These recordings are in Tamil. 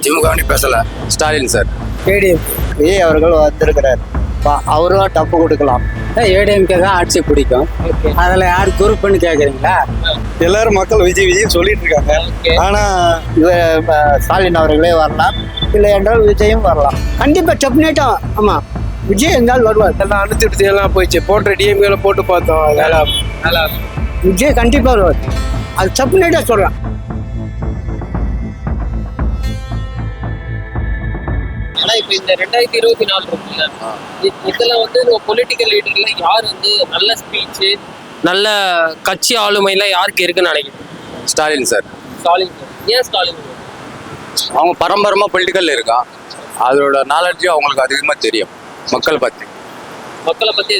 திமுக பேசல. ஸ்டாலின் சார். ஏடிஎம் விஜய் அவர்கள் வந்திருக்கிறார், அவரும் டப்பு கொடுக்கலாம். ஏடிஎம்கே தான் ஆட்சி பிடிக்கும். அதில் யார் குரூப்னு கேட்குறீங்களா? எல்லாரும் மக்கள் விஜய் விஜய் சொல்லிட்டு இருக்காங்க. ஆனா ஸ்டாலின் அவர்களே வரலாம், இல்லை என்றால் விஜயும் வரலாம். கண்டிப்பாக டெஃபினேட்டாக ஆமாம் விஜய் இருந்தால் வருவார். எல்லாம் அனுப்பிட்டு எல்லாம் போயிடுச்சு, போட்ட டிஎம்கேல போட்டு பார்த்தோம், நல்லா விஜய் கண்டிப்பாக வருவார், அது டெஃபினேட்டாக சொல்கிறேன். ஆனா இப்ப இந்த 2024 இருக்குல்ல, இதுல வந்து பொலிட்டிக்கல் லீடர்ல யார் வந்து நல்ல ஸ்பீச், நல்ல கட்சி ஆளுமையில யாருக்கு இருக்குன்னு நினைக்கிறேன்? ஸ்டாலின் சார். ஸ்டாலின் சார். ஏன் ஸ்டாலின்? அவங்க பரம்பரமா பொலிட்டிக்கல் இருக்கா, அதோட நாலேஜும் அவங்களுக்கு அதிகமா தெரியும். மக்களை பத்தி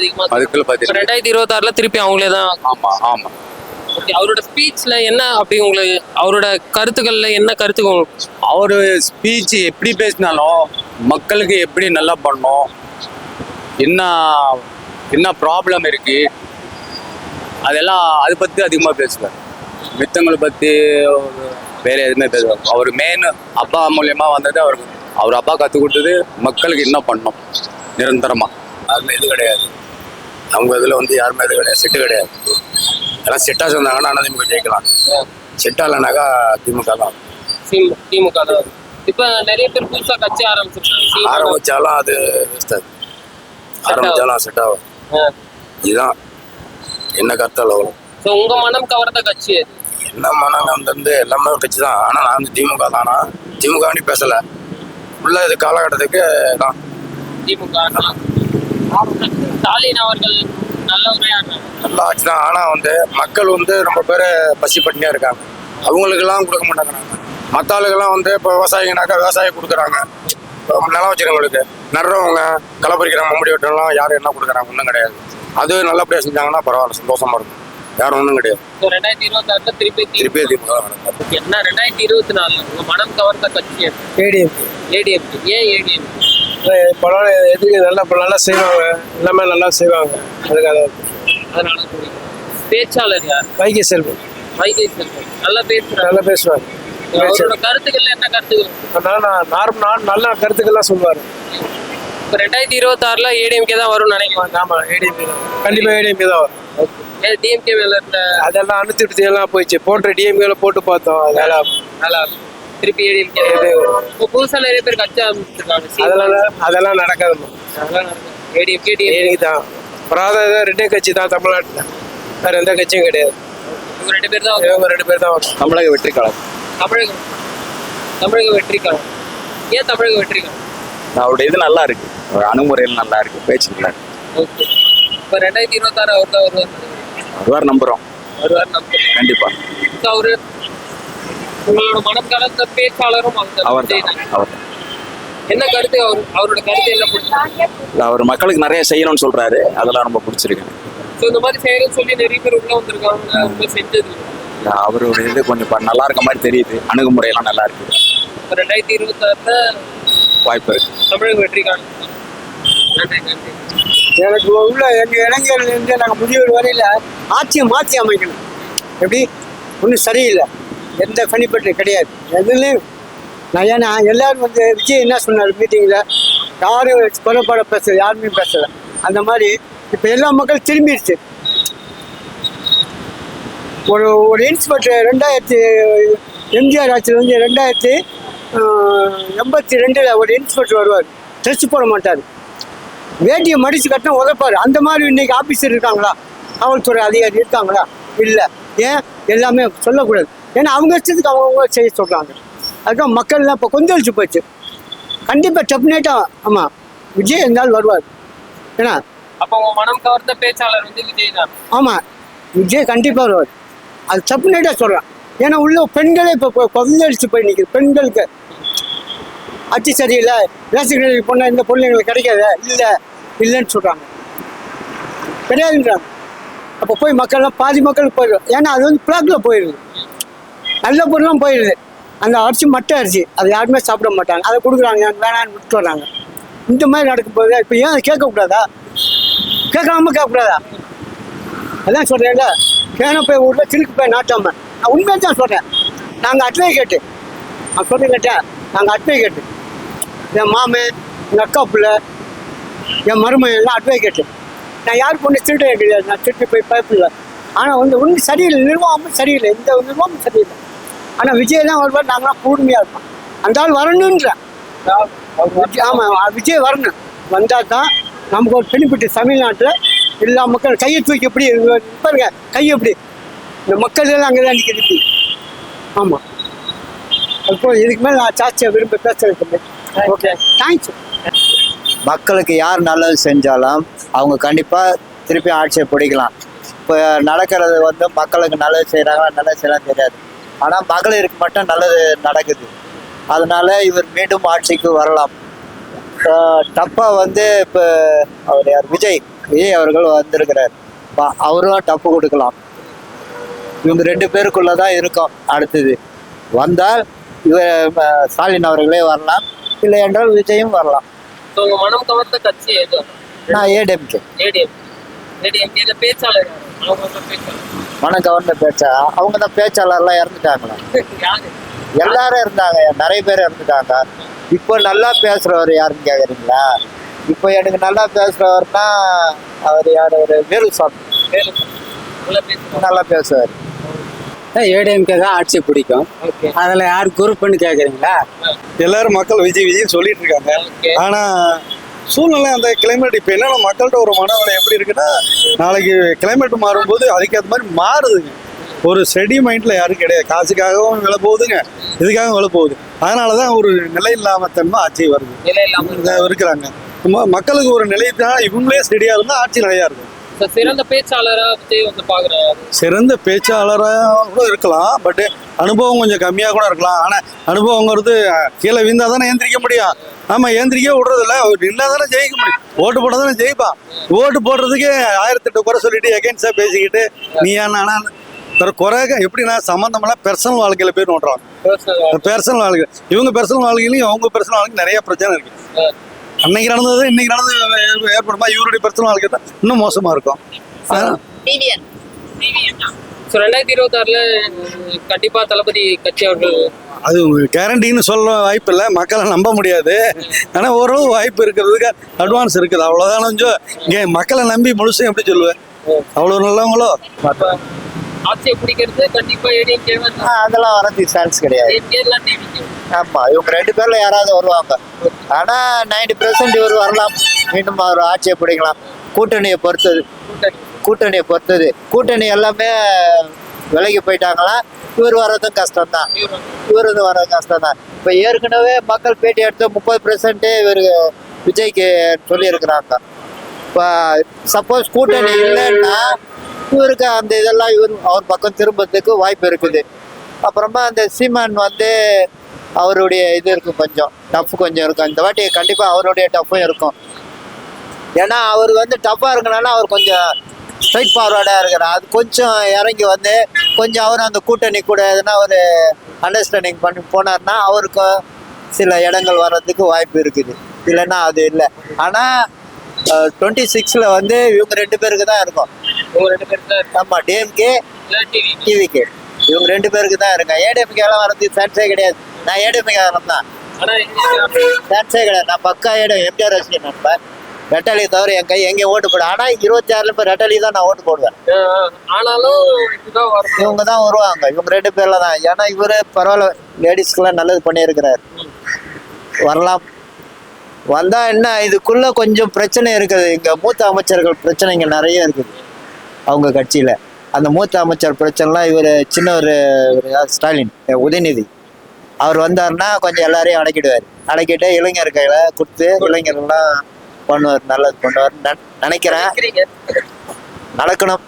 அதிகமா 2026 திருப்பி அவங்களே தான். ஆமா ஆமா. ஓகே, அவரோட ஸ்பீச்ல என்ன அப்படி உங்களுக்கு, அவரோட கருத்துக்கள்ல என்ன கருத்துக்கள்? அவரு ஸ்பீச் எப்படி பேசினாலும் மக்களுக்கு எப்படி நல்லா பண்ணணும், என்ன என்ன ப்ராப்ளம் இருக்கு, அதெல்லாம் அதை பற்றி அதிகமாக பேசுவார். மித்தங்களை பற்றி வேற எதுவுமே பேசுவார். அவர் மெயின் அப்பா மூலியமா வந்தது, அவர் அப்பா கற்றுக் கொடுத்தது மக்களுக்கு என்ன பண்ணணும் நிரந்தரமாக. அதில் இது கிடையாது, அவங்க இதில் யாருமே இது கிடையாது, செட்டு கிடையாது. எல்லாம் செட்டாக சொன்னாங்கன்னா அதிமுக ஜெயிக்கலாம், செட்டா இல்லைனாக்கா திமுக தான். திமுக தான். இப்ப நிறைய பேர் புதுசா கட்சி ஆரம்பிச்சாலும் அது ஆரம்பிச்சாலும் செட் ஆகும். இதுதான் என்ன கருத்தால் வரும். உங்க மனம் கவர்ந்த கட்சி என்ன மனம் எல்லாமே ஒரு கட்சி தான். ஆனா நான் திமுக தானா, திமுக பேசல உள்ள இது காலகட்டத்துக்கு தான் திமுக. ஸ்டாலின் அவர்கள் நல்லா ஆச்சு தான். ஆனா மக்கள் ரொம்ப பேர் பசி பட்டினியா இருக்காங்க, அவங்களுக்கெல்லாம் கொடுக்க மாட்டேங்கிறாங்க. மற்ற ஆளுக்கெல்லாம் இப்போ விவசாயிங்கனாக்கா விவசாயம் கொடுக்குறாங்க, நிலம் வச்சுருவங்களுக்கு நடுறவங்க களை பறிக்கிறவங்க முடி வெட்டலாம், யாரும் என்ன கொடுக்குறாங்க ஒன்றும் கிடையாது. அது நல்லபடியாக செஞ்சாங்கன்னா பரவாயில்ல, சந்தோஷமா இருக்கும். யாரும் ஒன்றும் கிடையாது. 2026 திருப்பி திமுக. என்ன 2024 உங்க மனம் கவர்ந்த கட்சி? ஏடிஎம். ஏன் ஏடிஎம்? எதுக்கு நல்லா செய்வாங்க, எல்லாமே நல்லா செய்வாங்க, அதுக்காக. அதனால பேச்சாளர் யார்? வைகை செல்வம். நல்லா பேசுவார். அவரோட கருத்துக்கள் என்ன கருத்துக்கள்? நல்ல கருத்துக்கள்லாம் சொல்லுவாரு. இப்போ 2026 ஏடிஎம்கே தான் வரும்னு நினைக்கிறேன். ஆமா, ஏடிஎம்கே தான், கண்டிப்பா ஏடிஎம்கே தான் வரும். டிஎம்கே மேல இருந்த அதெல்லாம் அனுப்பிட்டு எல்லாம் போயிடுச்சு, போட்ட டிஎம்கேல போட்டு பார்த்தோம், நல்லா திருப்பி ஏடிஎம்கே. இப்போ புதுசா நிறைய பேர் கட்சி ஆரம்பிச்சிருக்காங்க, அதெல்லாம் நடக்காது. ஏடிஎம்கே தான் வராத ரெண்டே கட்சி தான் தமிழ்நாட்டில், வேற எந்த கட்சியும் கிடையாது. இவங்க ரெண்டு பேர் தான் வரும். தமிழக வெற்றி காலம். தமிழக வெற்றி காலம். ஏன் தமிழக வெற்றி காலம்? அவருடைய இது நல்லா இருக்கு, அணுகுமுறையில் நல்லா இருக்கு, பேச்சு நல்லா இருக்கு. ஓகே, இப்போ 2026 அவர் தான் வருவார் நம்புறோம். கண்டிப்பா. அவரு உங்களோட மனம் கலந்த பேச்சாளரும் அவர் என்ன கருத்து? அவரோட கருத்து என்ன பிடிச்சிருக்கு? அவர் மக்களுக்கு நிறைய செய்யணும்னு சொல்றாரு, அதெல்லாம் ரொம்ப பிடிச்சிருக்கு. இந்த மாதிரி செய்யணும்னு சொல்லி நிறைய பேர் உள்ள வந்திருக்காங்க, ரொம்ப செஞ்சது. அவருடைய இது கொஞ்சம் நல்லா இருக்க மாதிரி தெரியுது, அணுகுமுறையெல்லாம் நல்லா இருக்கு. 2026 வாய்ப்பு இருக்கு. தமிழக வெற்றி காலம். எனக்கு உள்ள எங்கள் இளைஞர்லேருந்து நாங்கள் முதியோர் வரையில் ஆட்சியை மாற்றி அமைக்கணும். எப்படி ஒன்றும் சரியில்லை, எந்த பணிப்பட்டு கிடையாது எதுலேயும். நான் ஏன்னா எல்லாரும் விஜய் என்ன சொன்னார் மீட்டிங்கில், யாரும் கொலைப்பாட பேசல, யாருமே பேசலை. அந்த மாதிரி இப்போ எல்லா மக்களும் திரும்பிடுச்சு. ஒரு இன்ஸ்பெக்டர் எம்ஜிஆர் ஆட்சியில் 2082 ஒரு இன்ஸ்பெக்டர் வருவார், ட்ரெஸ் போட மாட்டார், வேட்டியை மடித்து கட்டினா உதைப்பார். அந்த மாதிரி இன்னைக்கு ஆஃபீஸர் இருக்காங்களா, காவல்துறை அதிகாரி இருக்காங்களா? இல்லை. ஏன் எல்லாமே சொல்லக்கூடாது, ஏன்னா அவங்க இஷ்டத்துக்கு அவங்க செய்ய சொல்கிறாங்க. அதுதான் மக்கள்லாம் இப்போ கொந்தளிச்சு போச்சு. கண்டிப்பாக டெஃபினேட்டாக ஆமாம் விஜய் இருந்தால் வருவார். ஏன்னா அப்போ உங்க மனம் கவர்ந்த பேச்சாளர் விஜய் தான். ஆமாம், விஜய் கண்டிப்பாக வருவார், அது டெஃபினேட்டாக சொல்கிறேன். ஏன்னா உள்ள பெண்களே இப்போ கொந்தளிச்சு போய் நிற்கிது. பெண்களுக்கு ஆட்சி சரியில்லை, ரேஷன் கடைக்கு போனால் இந்த பொருள் எங்களுக்கு கிடைக்காது, இல்லைன்னு சொல்கிறாங்க, கிடையாதுன்றாங்க. அப்போ போய் மக்கள்லாம் பாதி மக்களுக்கு போயிடும். ஏன்னா அது பிளாக்கில் போயிடுது, நல்ல பொருள்லாம் போயிடுது. அந்த அரிசி மட்டை அரிசி அது யாருமே சாப்பிட மாட்டாங்க, அதை கொடுக்குறாங்க, வேணான்னு விட்டு வர்றாங்க. இந்த மாதிரி நடக்கும் போது இப்போ ஏன் அதை கேட்கக்கூடாதா? கேட்கக்கூடாதா? அதான் சொல்கிறேன்ல, கேன போய் ஊரில் சிலுக்கு போய் நாட்டாமல். நான் உண்மையை தான் சொல்கிறேன். நாங்கள் அட்வைகேட்டு, நான் சொல்கிறேன் கேட்டேன், நாங்கள் அட்வொகேட்டு. என் மாமன், எங்கள் அக்கா பிள்ளை, என் மருமகன் எல்லாம் அட்வொகேட்டு. நான் யார் பொண்ணு திருட கிடையாது, நான் திருட்டு போய் பயப்பில்லை. ஆனால் ஒன்றும் சரியில்லை, நிர்வாகமும் சரியில்லை, எந்த நிர்வாகமும் சரியில்லை. ஆனால் விஜய் தான் வருவார், நாங்களாம் கூர்மையாக இருப்போம். அந்த ஆள் வரணுன்றேன். ஆமாம், விஜய் வரணும். வந்தால் தான் நமக்கு ஒரு பெனிஃபிட். தமிழ்நாட்டில் எல்லா மக்கள் கையை தூக்கி எப்படி பாருங்க, கை எப்படி இந்த மக்கள் எல்லாம் அங்கே தான் நிற்கிறது. ஆமாம், அப்போ இதுக்கு மேலே நான் சாட்சியை விரும்ப பேசுறது. Okay, thanks. மக்களுக்கு யார் நல்லது செஞ்சாலும் அவங்க கண்டிப்பாக திருப்பி ஆட்சியை பிடிக்கலாம். இப்போ நடக்கிறது வந்து மக்களுக்கு நல்லது செய்கிறாங்களா நல்லது செய்யலாம் தெரியாது. ஆனால் மகளிருக்கு மட்டும் நல்லது நடக்குது. அதனால இவர் மீண்டும் ஆட்சிக்கு வரலாம். டப்பாக வந்து இப்போ அவர் யார், விஜய் அவர்கள் வந்திருக்கிறார். அவரும் டப்பு கொடுக்கலாம். இவங்க 2 பேருக்குள்ள தான் இருக்கும். அடுத்தது வந்தால் இவர் ஸ்டாலின் அவர்களே வரலாம், இல்லை என்றால் விஜயும் வரலாம். உங்க மனம் கவர்ந்த கட்சி எது? நான் ஏடிஎம்கே. ஏடிஎம்கே பேச்சாளர் மனம் கவர்ந்த பேச்சா? அவங்க தான் பேச்சாளர்லாம் இறந்துட்டாங்களா? யாரு? எல்லாரும் இருந்தாங்க, நிறைய பேர் இறந்துட்டாங்க. இப்போ நல்லா பேசுறவர் யாருன்னு கேக்குறீங்களா? இப்போ எனக்கு நல்லா பேசுறவர்னா அவர் யார், ஒரு வேலுசாமி நல்லா பேசுவார். ஏடிஎம்கே தான் ஆட்சி பிடிக்கும். அதில் யார் குரூப்னு கேட்குறீங்களா? எல்லாரும் மக்கள் விஜய் சொல்லிட்டு இருக்காங்க. ஆனா சூழ்நிலை அந்த கிளைமேட் இப்போ என்னன்னா மக்கள்கிட்ட ஒரு மனநிலை எப்படி இருக்குன்னா, நாளைக்கு கிளைமேட் மாறும்போது அதுக்கேற்ற மாதிரி மாறுதுங்க. ஒரு ஸ்டெடி மைண்ட்ல யாரும் கிடையாது. காசுக்காகவும் விலை போகுதுங்க, இதுக்காகவும் விலை போகுது. அதனாலதான் ஒரு நிலை இல்லாம தன்மை ஆட்சி வருது இருக்கிறாங்க. மக்களுக்கு ஒரு நிலையா இவங்களே ஸ்டெடியா இருந்தா ஆட்சி நிலையா இருக்கும். சிறந்த பேச்சாளரா விஜய் வந்து பாக்குறாரு. சிறந்த பேச்சாளராக கூட இருக்கலாம், பட் அனுபவம் கொஞ்சம் கம்மியாக கூட இருக்கலாம். ஆனால் அனுபவங்கிறது கீழே விழுந்தா தானே ஏந்திரிக்க முடியும். ஆமாம், ஏந்திரிக்க விடுறதில்ல. அவர் நின்னா தானே ஜெயிக்க முடியும். ஓட்டு போட தானே ஜெயிப்பான். ஓட்டு போடுறதுக்கு 1008 குறை சொல்லிட்டு எகென்ஸ்டாக பேசிக்கிட்டு நீ ஏன்னா குறை எப்படின்னா சம்மந்தமெல்லாம் பர்சனல் வாழ்க்கையில் போய் நோட்டுறாங்க. பர்சனல் வாழ்க்கை, இவங்க பர்சனல் வாழ்க்கையிலையும் அவங்க பர்சனல் வாழ்க்கை நிறைய பிரச்சனை இருக்கு. அன்னைக்கு நடந்தது இன்னைக்கு நடந்தது ஏற்படுமா? இவருடைய பர்சனல் வாழ்க்கை தான் இன்னும் மோசமா இருக்கும். 2026 கண்டிப்பா தளபதி கட்சி அவர்கள் அது கேரண்டின்னு சொல்ல வாய்ப்பு இல்லை, மக்களை நம்ப முடியாது. ஆனால் ஓரளவு வாய்ப்பு இருக்கிறதுக்கு அட்வான்ஸ் இருக்குது, அவ்வளோதான். கொஞ்சம் இங்கே மக்களை நம்பி முழுசும் எப்படி சொல்லுவேன், அவ்வளோ நல்லவங்களோ. ஆட்சியை பிடிக்கிறது கண்டிப்பா ஏடிஎம்கே அதெல்லாம் வரதுக்கு சான்ஸ் கிடையாது. ஆமா, இவங்க 2 பேர்ல யாராவது வருவாங்க. ஆனா 90% இவர் வரலாம், மீண்டும் அவர் ஆட்சியை பிடிக்கலாம். கூட்டணியை பொறுத்தது. கூட்டணி எல்லாமே விலகி போயிட்டாங்களா, இவர் வர்றதும் கஷ்டம்தான். இவரது வர்றது கஷ்டம்தான். இப்போ ஏற்கனவே மக்கள் பேட்டி எடுத்து 30% இவர் விஜய்க்கு சொல்லியிருக்கிறாங்க. இப்போ சப்போஸ் கூட்டணி இல்லைன்னா இவருக்கு அந்த இதெல்லாம் அவர் பக்கம் திரும்பறதுக்கு வாய்ப்பு இருக்குது. அப்புறமா அந்த சீமான் வந்து அவருடைய இது இருக்கும், கொஞ்சம் டஃப் கொஞ்சம் இருக்கும். இந்த வாட்டி கண்டிப்பாக அவருடைய டஃப்பும் இருக்கும். ஏன்னா அவர் வந்து டஃப்பாக இருக்கனால அவர் கொஞ்சம் ஸ்ட்ரைட் ஃபார்வர்டாக இருக்கிறார். அது கொஞ்சம் இறங்கி வந்து கொஞ்சம் அவர் அந்த கூட்டணி கூட எதுனா ஒரு அண்டர்ஸ்டாண்டிங் பண்ணி போனார்னா அவருக்கு சில இடங்கள் வர்றதுக்கு வாய்ப்பு இருக்குது. இல்லைன்னா அது இல்லை. ஆனால் 26 வந்து இவங்க 2 பேருக்கு தான் இருக்கும். ஆமாம், டிஎம்கே டிவிகே இவங்க 2 பேருக்கு தான் இருக்கும். ஏடிஎம்கேலாம் வரதுக்கு சான்ஸே கிடையாது. நான் ஏடிஎம்கே தான், சான்ஸே கிடையாது. நான் பக்கா எம்ஜிஆர் ரசிகன். நண்பர் ரெட்டலி தவிர என் கை எங்கேயும் ஓட்டு போடுவேன். ஆனால் 26 இப்போ ரெட்டலி தான் நான் ஓட்டு போடுவேன். ஆனாலும் இவங்க தான் வருவாங்க. இவங்க 2 பேர்ல தான். ஏன்னா இவரு பரவாயில்ல, லேடிஸ்க்கெல்லாம் நல்லது பண்ணியிருக்கிறார். வரலாம். வந்தா என்ன, இதுக்குள்ள கொஞ்சம் பிரச்சனை இருக்குது. இங்க மூத்த அமைச்சர்கள் பிரச்சனைங்க நிறைய இருக்குது அவங்க கட்சியில. அந்த மூத்த அமைச்சர் பிரச்சனைலாம் இவர் சின்ன ஒரு ஸ்டாலின், உதயநிதி அவர் வந்தாருன்னா கொஞ்சம் எல்லாரையும் அடக்கிட்டு இளைஞர் கையில கொடுத்து இளைஞர்கள்லாம் பண்ணுவார், நல்லது பண்ணுவார் நினைக்கிறேன். நடக்கணும்,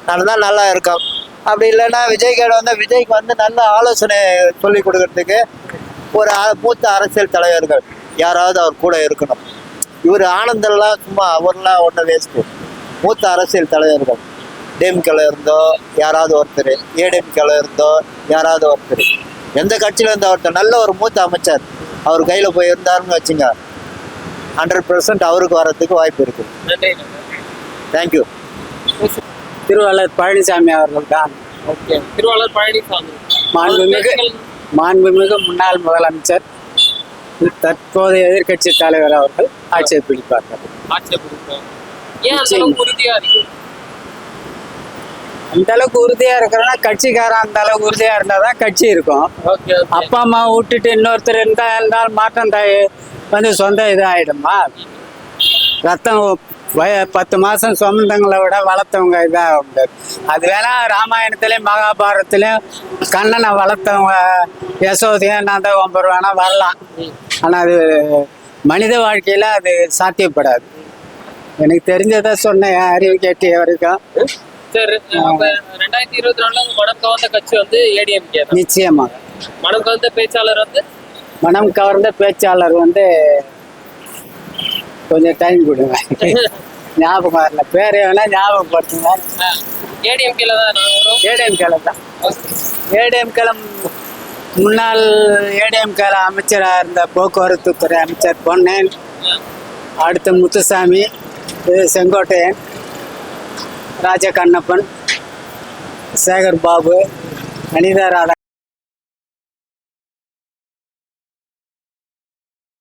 நடந்தால் நல்லா இருக்கும். அப்படி இல்லைன்னா விஜய் கேட வந்தால் விஜய்க்கு வந்து நல்ல ஆலோசனை சொல்லி கொடுக்கறதுக்கு ஒரு மூத்த அரசியல் தலைவர்கள் யாராவது அவர் கூட இருக்கணும். இவர் ஆனந்தெல்லாம் சும்மா அவர்லாம் ஒன்றும் வேஸ்ட்டு. மூத்த அரசியல் தலைவர்கள் டிஎம்கேல இருந்தோ யாராவது ஒருத்தர், ஏடிஎம்கேல இருந்தோ யாராவது ஒருத்தர், எந்த கட்சியில இருந்தோ ஒருத்தர் நல்ல ஒரு மூத்த அமைச்சர் அவர் கையில் போய் இருந்தாருன்னு வச்சுங்க, 100% அவருக்கு வர்றதுக்கு வாய்ப்பு இருக்குது. தேங்க்யூ. திருவாளர் பழனிசாமி அவர்கள் தான். திருவாளர் பழனிசாமி மாண்புமிகு முன்னாள் முதலமைச்சர் தற்போதைய எதிர்க்கட்சி தலைவர் அவர்கள் ஆட்சியை பிடிப்பார்கள். ஆட்சியை பிடிக்கும். ஏன் அந்த அளவுக்கு உறுதியா இருக்கு? அந்த அளவுக்கு உறுதியா இருக்கிறோன்னா கட்சிக்காரன் அந்த அளவுக்கு உறுதியா இருந்தாதான் கட்சி இருக்கும். ஓகே அப்பா அம்மா விட்டுட்டு இன்னொருத்தர் இருந்தால் மாற்றம் வந்து சொந்த இது ஆயிடுமா? ரத்தம் 10 மாசம் சொந்தங்களை விட வளர்த்தவங்க இதாக. அது வேணா ராமாயணத்திலையும் மகாபாரதத்திலையும் கண்ணனை வளர்த்தவங்க யசோதையும் நான் தான் ஒம்பது வேணா வரலாம். ஆனால் அது மனித வாழ்க்கையில அது சாத்தியப்படாது. எனக்கு தெரிஞ்சதை சொன்னேன், அறிவு கேட்டிய வரைக்கும். சரி, அப்ப 2024 மனம் கவர்ந்த கட்சி வந்து ஏடிஎம்கே தான். நிச்சயமாக மனம் கவர்ந்த பேச்சாளர் வந்து மனம் கவர்ந்த பேச்சாளர் வந்து கொஞ்சம் டைம் கொடுங்க, ஞாபகம் வரல, பேர் வேணா ஞாபகப்படுத்துங்க. ஏடிஎம்கேல தான் நான் வரும். ஏடிஎம்கேல தான். ஏடிஎம்கேல முன்னாள் ஏடிஎம்கேல அமைச்சராக இருந்த போக்குவரத்துத்துறை அமைச்சர் பொன்னேன், அடுத்து முத்துசாமி, செங்கோட்டையன், ராஜகண்ணப்பன், சேகர் பாபு, அனிதா ராதா